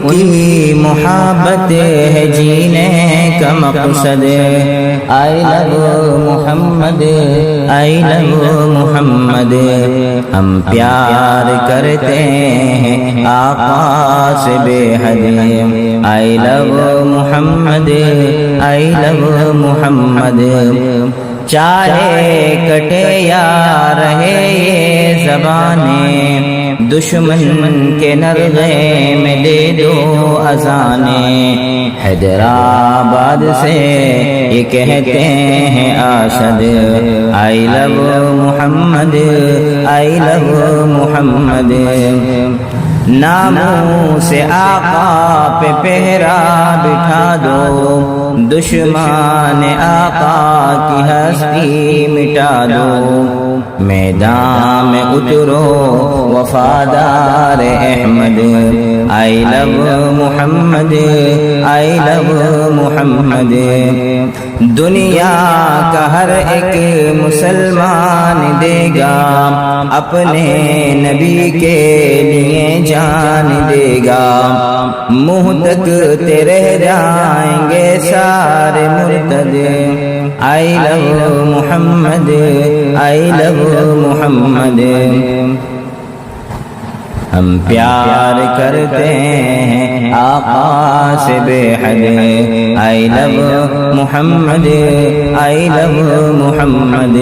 کی محبت ہے جینے کا مقصد I love Muhammad I love محمد ہم پیار کرتے ہیں آقا سے بے حد I love Muhammad I love محمد چاہے کٹے یا رہے یہ زبانیں دشمن کے نرغے میں دے دو اذانیں حیدرآباد سے یہ کہتے ہیں آشد I love Muhammad I love محمد ناموں سے آقا پہ پہرا بٹھا دو دشمن آقا کی ہستی مٹا دو میدان میں اترو وفادار Ahmad I love Muhammad I love محمد دنیا کا ہر ایک مسلمان دے گا اپنے نبی کے لیے جان دے گا منہ تکتے رہ جائیں گے سارے مرتد I love Muhammad I love محمد ہم پیار کرتے ہیں آقا سے بے حد I love Muhammad I love Muhammad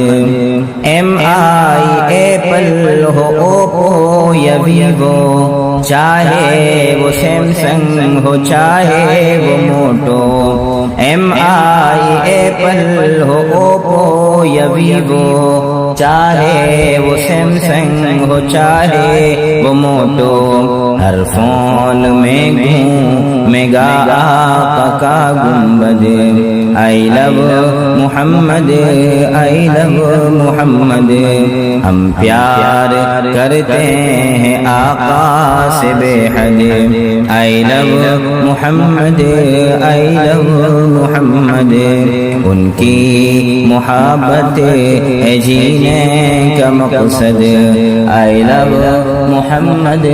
MI apple who Oppo یا ویوو چاہے وہ سیمسنگ ہو چاہے وہ موٹو MI ایپل ہو اوپو یا ویوو چاہے وہ سیمسنگ ہو چاہے وہ موٹو ہر فون میں گھومے گا آقا کا گنبد I love Muhammad I love محمد ہم پیار کرتے ہیں آقا سے بے حد I love Muhammad I love محمد ان کی محبت ہے جینے کا مقصد I love Muhammad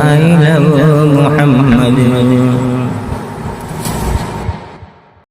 I love Muhammad